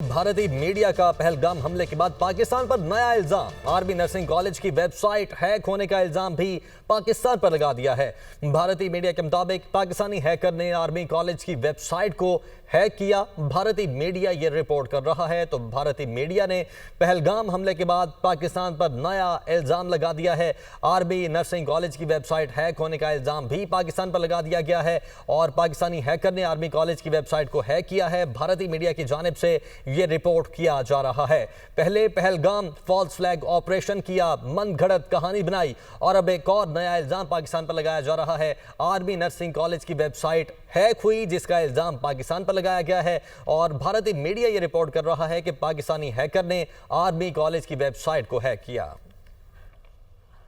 भारतीय मीडिया का पहलगाम हमले के बाद पाकिस्तान पर नया इल्जाम। आर्मी नर्सिंग कॉलेज की वेबसाइट हैक होने का इल्जाम भी पाकिस्तान पर लगा दिया है। भारतीय मीडिया के मुताबिक पाकिस्तानी हैकर ने आर्मी कॉलेज की वेबसाइट को हैक किया। भारतीय मीडिया ये रिपोर्ट कर रहा है। तो भारतीय मीडिया ने पहलगाम हमले के बाद पाकिस्तान पर नया इल्जाम लगा दिया है। आर्मी नर्सिंग कॉलेज की वेबसाइट हैक होने का इल्जाम भी पाकिस्तान पर लगा दिया गया है और पाकिस्तानी हैकर ने आर्मी कॉलेज की वेबसाइट को हैक किया है। भारतीय मीडिया की जानिब से ये रिपोर्ट किया जा रहा है। पहले पहलगाम फॉल्स फ्लैग ऑपरेशन किया, मनगढ़ंत कहानी बनाई और अब एक और नया इल्जाम पाकिस्तान पर लगाया जा रहा है। आर्मी नर्सिंग कॉलेज की वेबसाइट हैक हुई जिसका इल्जाम पाकिस्तान पर लगाया गया है और भारतीय मीडिया ये रिपोर्ट कर रहा है कि पाकिस्तानी हैकर ने आर्मी कॉलेज की वेबसाइट को हैक किया।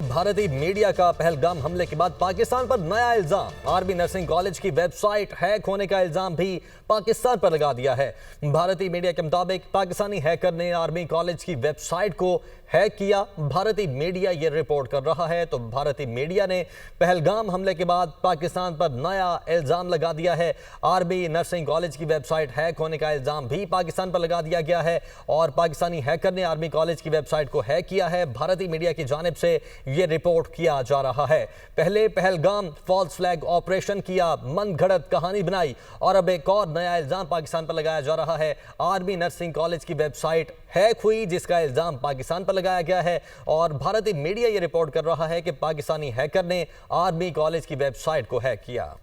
भारतीय मीडिया का पहलगाम हमले के बाद पाकिस्तान पर नया इल्जाम। आर्मी नर्सिंग कॉलेज की वेबसाइट हैक होने का इल्जाम भी पाकिस्तान पर लगा दिया है। भारतीय मीडिया के मुताबिक पाकिस्तानी हैकर ने आर्मी कॉलेज की वेबसाइट को हैक किया। भारतीय मीडिया ये रिपोर्ट कर रहा है। तो भारतीय मीडिया ने पहलगाम हमले के बाद पाकिस्तान पर नया इल्जाम लगा दिया है। आर्मी नर्सिंग कॉलेज की वेबसाइट हैक होने का इल्जाम भी पाकिस्तान पर लगा दिया गया है और पाकिस्तानी हैकर ने आर्मी कॉलेज की वेबसाइट को हैक किया है। भारतीय मीडिया की जानिब से ये रिपोर्ट किया जा रहा है। पहले पहलगाम फॉल्स फ्लैग ऑपरेशन किया, मनगढ़ंत कहानी बनाई और अब एक और नया इल्जाम पाकिस्तान पर लगाया जा रहा है। आर्मी नर्सिंग कॉलेज की वेबसाइट हैक हुई जिसका इल्जाम पाकिस्तान पर लगाया गया है और भारतीय मीडिया ये रिपोर्ट कर रहा है कि पाकिस्तानी हैकर ने आर्मी कॉलेज की वेबसाइट को हैक किया।